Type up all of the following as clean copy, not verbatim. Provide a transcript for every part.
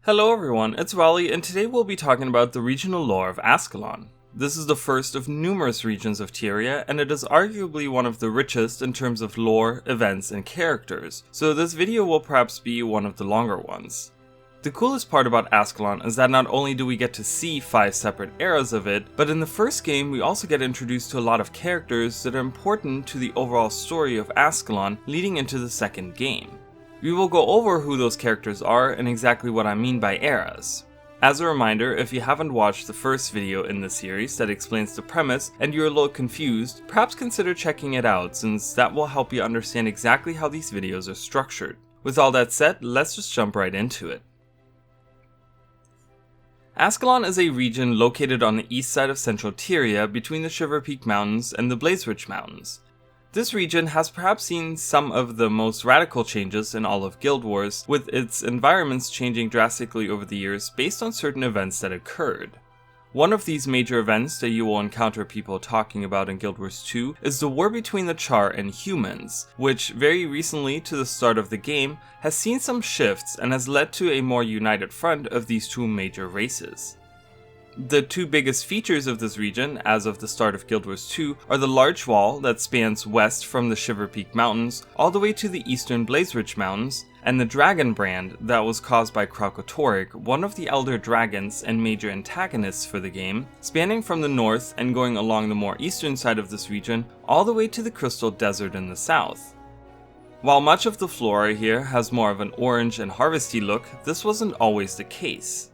Hello everyone, it's Raleigh, and today we'll be talking about the regional lore of Ascalon. This is the first of numerous regions of Tyria, and it is arguably one of the richest in terms of lore, events, and characters, so this video will perhaps be one of the longer ones. The coolest part about Ascalon is that not only do we get to see 5 separate eras of it, but in the first game we also get introduced to a lot of characters that are important to the overall story of Ascalon leading into the second game. We will go over who those characters are and exactly what I mean by eras. As a reminder, if you haven't watched the first video in the series that explains the premise and you're a little confused, perhaps consider checking it out, since that will help you understand exactly how these videos are structured. With all that said, let's just jump right into it. Ascalon is a region located on the east side of central Tyria between the Shiver Peak Mountains and the Blaze Ridge Mountains. This region has perhaps seen some of the most radical changes in all of Guild Wars, with its environments changing drastically over the years based on certain events that occurred. One of these major events that you will encounter people talking about in Guild Wars 2 is the war between the Char and humans, which very recently to the start of the game has seen some shifts and has led to a more united front of these two major races. The two biggest features of this region, as of the start of Guild Wars 2, are the large wall that spans west from the Shiver Peak Mountains all the way to the eastern Blaze Ridge Mountains, and the dragon brand that was caused by Kraukotoric, one of the elder dragons and major antagonists for the game, spanning from the north and going along the more eastern side of this region all the way to the Crystal Desert in the south. While much of the flora here has more of an orange and harvesty look, this wasn't always the case.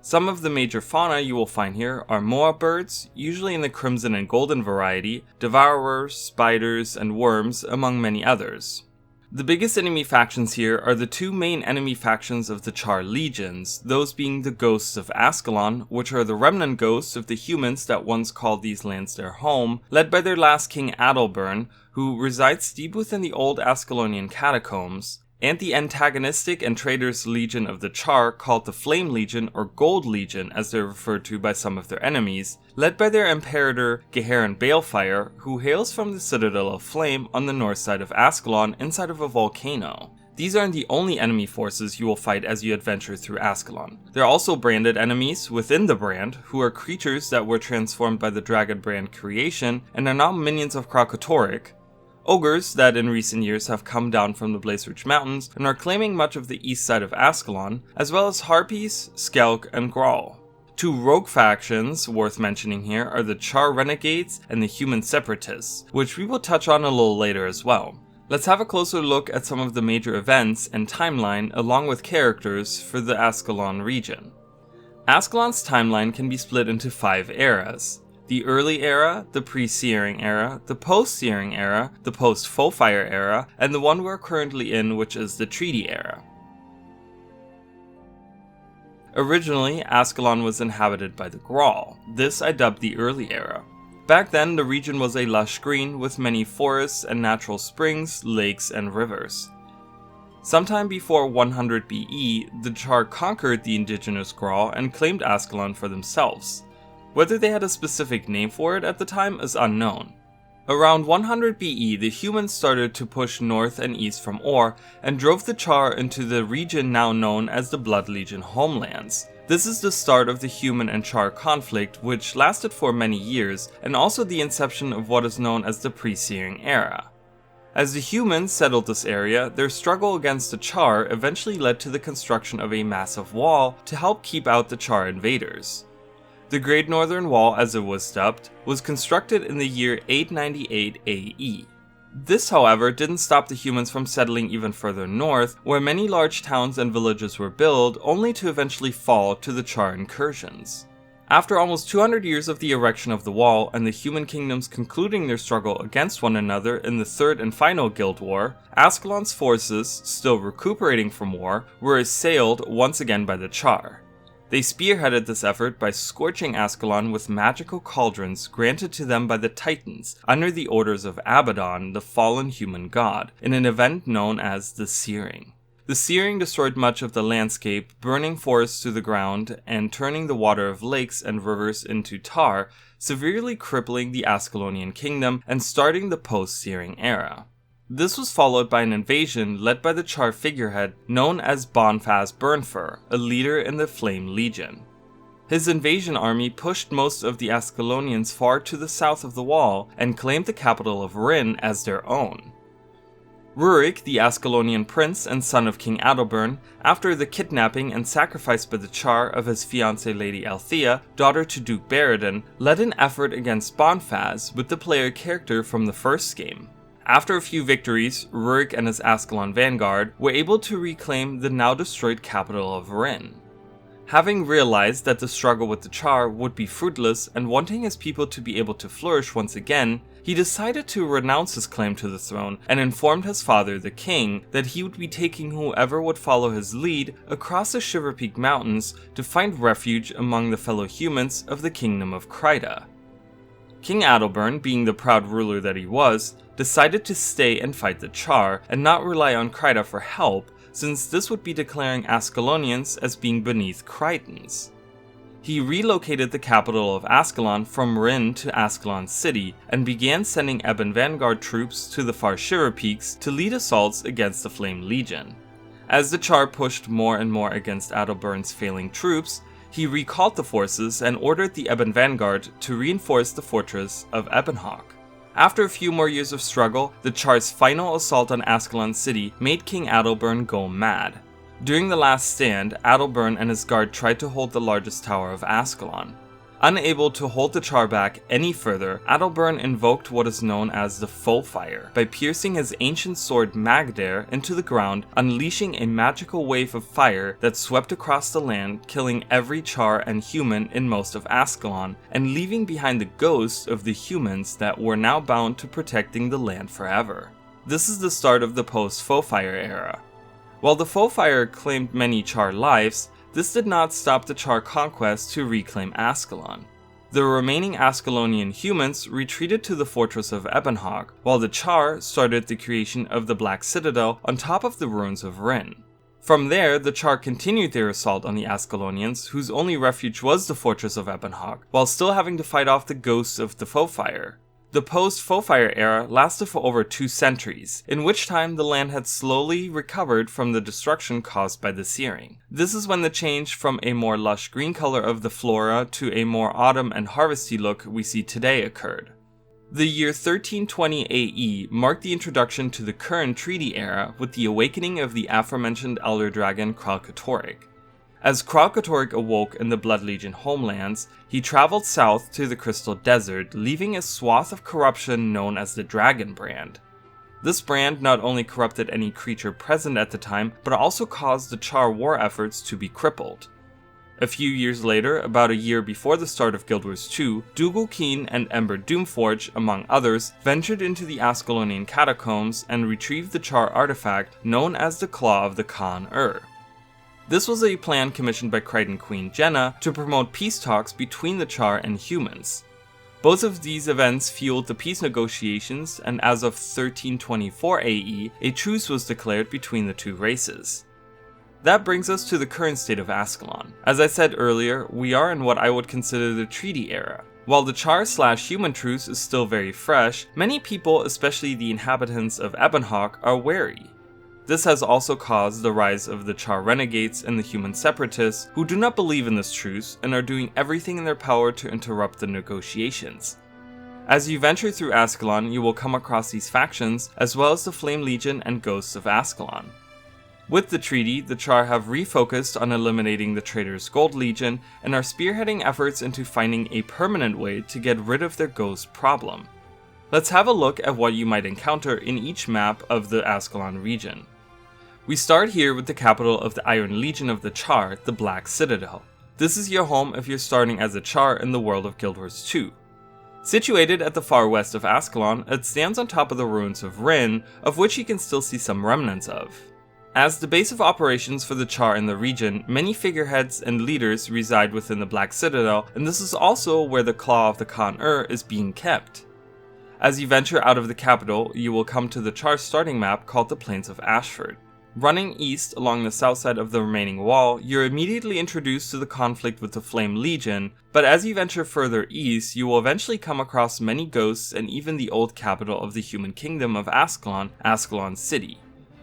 Some of the major fauna you will find here are MOBA birds, usually in the crimson and golden variety, devourers, spiders, and worms, among many others. The biggest enemy factions here are the two main enemy factions of the Char legions, those being the Ghosts of Ascalon, which are the remnant ghosts of the humans that once called these lands their home, led by their last king Adalbern, who resides deep within the old Ascalonian catacombs, and the antagonistic and traitorous legion of the Char called the Flame Legion or Gold Legion as they're referred to by some of their enemies, led by their Imperator Geharon Balefire, who hails from the Citadel of Flame on the north side of Ascalon inside of a volcano. These aren't the only enemy forces you will fight as you adventure through Ascalon. There are also branded enemies within the brand, who are creatures that were transformed by the Dragon brand creation and are now minions of Kraukotoric, ogres that in recent years have come down from the Blaze Ridge Mountains and are claiming much of the east side of Ascalon, as well as harpies, skelk, and grawl. Two rogue factions worth mentioning here are the Char Renegades and the Human Separatists, which we will touch on a little later as well. Let's have a closer look at some of the major events and timeline along with characters for the Ascalon region. Ascalon's timeline can be split into 5 eras. The early era, the pre-searing era, the post-searing era, the post-Foefire era, and the one we're currently in, which is the Treaty era. Originally, Ascalon was inhabited by the Grawl. This I dubbed the early era. Back then, the region was a lush green with many forests and natural springs, lakes, and rivers. Sometime before 100 BE, the Char conquered the indigenous Grawl and claimed Ascalon for themselves. Whether they had a specific name for it at the time is unknown. Around 100 BE, the humans started to push north and east from Or and drove the Char into the region now known as the Blood Legion homelands. This is the start of the human and Char conflict, which lasted for many years, and also the inception of what is known as the pre-searing era. As the humans settled this area, their struggle against the Char eventually led to the construction of a massive wall to help keep out the Char invaders. The Great Northern Wall, as it was dubbed, was constructed in the year 898 AE. This, however, didn't stop the humans from settling even further north, where many large towns and villages were built, only to eventually fall to the Char incursions. After almost 200 years of the erection of the wall and the human kingdoms concluding their struggle against one another in the third and final Guild War, Ascalon's forces, still recuperating from war, were assailed once again by the Char. They spearheaded this effort by scorching Ascalon with magical cauldrons granted to them by the Titans under the orders of Abaddon, the fallen human god, in an event known as the Searing. The Searing destroyed much of the landscape, burning forests to the ground and turning the water of lakes and rivers into tar, severely crippling the Ascalonian kingdom and starting the post-Searing era. This was followed by an invasion led by the Char figurehead known as Bonfaz Burnfur, a leader in the Flame Legion. His invasion army pushed most of the Ascalonians far to the south of the wall and claimed the capital of Rin as their own. Rurik, the Ascalonian prince and son of King Adalbern, after the kidnapping and sacrifice by the Char of his fiancée Lady Althea, daughter to Duke Baradin, led an effort against Bonfaz with the player character from the first game. After a few victories, Rurik and his Ascalon vanguard were able to reclaim the now destroyed capital of Rin. Having realized that the struggle with the Char would be fruitless and wanting his people to be able to flourish once again, he decided to renounce his claim to the throne and informed his father, the king, that he would be taking whoever would follow his lead across the Shiver Peak Mountains to find refuge among the fellow humans of the Kingdom of Kryta. King Adalbern, being the proud ruler that he was, decided to stay and fight the Char and not rely on Kryta for help, since this would be declaring Ascalonians as being beneath Krytans. He relocated the capital of Ascalon from Rin to Ascalon City and began sending Ebon Vanguard troops to the far Shiver Peaks to lead assaults against the Flame Legion. As the Char pushed more and more against Adalbern's failing troops, he recalled the forces and ordered the Ebon Vanguard to reinforce the fortress of Ebonhawk. After a few more years of struggle, the Char's final assault on Ascalon City made King Adalbern go mad. During the last stand, Adalbern and his guard tried to hold the largest tower of Ascalon. Unable to hold the Char back any further, Adalbern invoked what is known as the Foe Fire by piercing his ancient sword Magdair into the ground, unleashing a magical wave of fire that swept across the land, killing every Char and human in most of Ascalon, and leaving behind the ghosts of the humans that were now bound to protecting the land forever. This is the start of the post-Foe Fire era. While the Foe Fire claimed many Char lives, this did not stop the Char conquest to reclaim Ascalon. The remaining Ascalonian humans retreated to the fortress of Ebonhawk, while the Char started the creation of the Black Citadel on top of the ruins of Rin. From there, the Char continued their assault on the Ascalonians, whose only refuge was the fortress of Ebonhawk, while still having to fight off the ghosts of the Foe Fire. The post-Foe Fire era lasted for over 2 centuries, in which time the land had slowly recovered from the destruction caused by the searing. This is when the change from a more lush green color of the flora to a more autumn and harvesty look we see today occurred. The year 1320 AE marked the introduction to the current treaty era with the awakening of the aforementioned elder dragon Kralkatorrik. As Kralkatorrik awoke in the Blood Legion homelands, he traveled south to the Crystal Desert, leaving a swath of corruption known as the Dragon Brand. This brand not only corrupted any creature present at the time, but also caused the Char war efforts to be crippled. A few years later, about a year before the start of Guild Wars 2, Dougal Keen and Ember Doomforge, among others, ventured into the Ascalonian catacombs and retrieved the Char artifact known as the Claw of the Khan-Ur. This was a plan commissioned by Krytan Queen Jenna to promote peace talks between the Char and humans. Both of these events fueled the peace negotiations, and as of 1324 AE, a truce was declared between the two races. That brings us to the current state of Ascalon. As I said earlier, we are in what I would consider the treaty era. While the Char/human truce is still very fresh, many people, especially the inhabitants of Ebonhawk, are wary. This has also caused the rise of the Char renegades and the human separatists who do not believe in this truce and are doing everything in their power to interrupt the negotiations. As you venture through Ascalon, you will come across these factions, as well as the Flame Legion and Ghosts of Ascalon. With the treaty, the Char have refocused on eliminating the traitorous Gold Legion and are spearheading efforts into finding a permanent way to get rid of their ghost problem. Let's have a look at what you might encounter in each map of the Ascalon region. We start here with the capital of the Iron Legion of the Char, the Black Citadel. This is your home if you're starting as a Char in the world of Guild Wars 2. Situated at the far west of Ascalon, it stands on top of the ruins of Rin, of which you can still see some remnants of. As the base of operations for the Char in the region, many figureheads and leaders reside within the Black Citadel, and this is also where the Claw of the Khan-Ur is being kept. As you venture out of the capital, you will come to the Char starting map called the Plains of Ashford. Running east along the south side of the remaining wall, you're immediately introduced to the conflict with the Flame Legion, but as you venture further east, you will eventually come across many ghosts and even the old capital of the human kingdom of Ascalon, Ascalon City.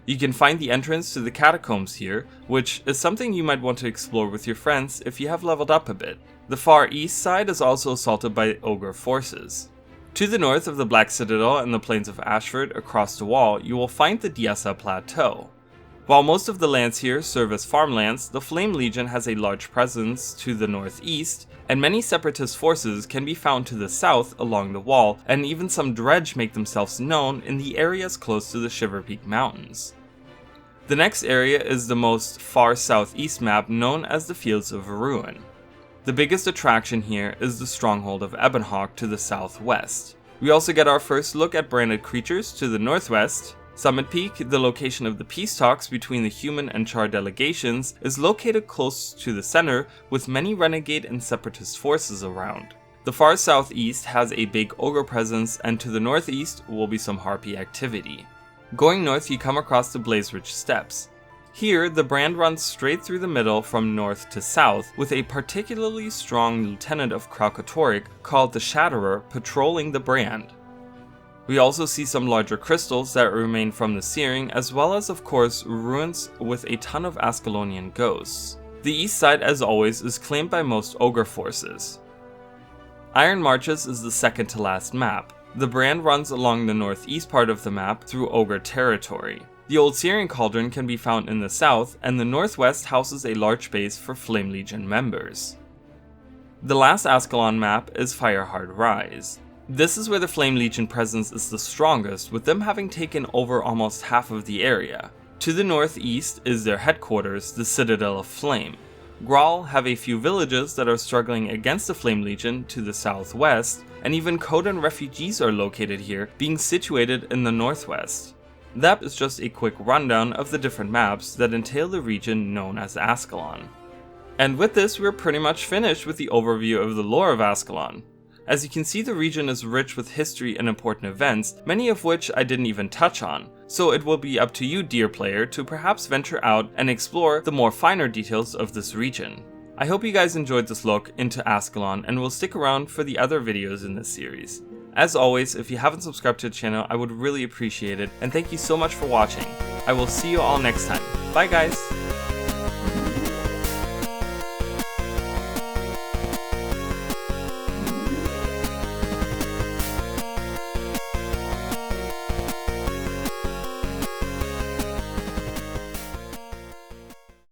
You can find the entrance to the catacombs here, which is something you might want to explore with your friends if you have leveled up a bit. The far east side is also assaulted by ogre forces. To the north of the Black Citadel and the plains of Ashford, across the wall, you will find the Diessa Plateau. While most of the lands here serve as farmlands, the Flame Legion has a large presence to the northeast, and many separatist forces can be found to the south along the wall, and even some dredge make themselves known in the areas close to the Shiver Peak Mountains. The next area is the most far southeast map, known as the Fields of Ruin. The biggest attraction here is the stronghold of Ebonhawk to the southwest. We also get our first look at branded creatures to the northwest. Summit Peak, the location of the peace talks between the human and Char delegations, is located close to the center, with many renegade and separatist forces around. The far southeast has a big ogre presence, and to the northeast will be some harpy activity. Going north, you come across the Blazeridge Steppes. Here, the brand runs straight through the middle from north to south, with a particularly strong lieutenant of Kralkatorrik called the Shatterer patrolling the brand. We also see some larger crystals that remain from the searing, as well as of course ruins with a ton of Ascalonian ghosts. The east side, as always, is claimed by most ogre forces. Iron Marches is the second to last map. The brand runs along the northeast part of the map through ogre territory. The old Syrian Cauldron can be found in the south, and the northwest houses a large base for Flame Legion members. The last Ascalon map is Firehard Rise. This is where the Flame Legion presence is the strongest, with them having taken over almost half of the area. To the northeast is their headquarters, the Citadel of Flame. Grawl have a few villages that are struggling against the Flame Legion to the southwest, and even Khodan refugees are located here, being situated in the northwest. That is just a quick rundown of the different maps that entail the region known as Ascalon. And with this, we're pretty much finished with the overview of the lore of Ascalon. As you can see, the region is rich with history and important events, many of which I didn't even touch on, so it will be up to you, dear player, to perhaps venture out and explore the more finer details of this region. I hope you guys enjoyed this look into Ascalon and will stick around for the other videos in this series. As always, if you haven't subscribed to the channel, I would really appreciate it, and thank you so much for watching. I will see you all next time. Bye guys!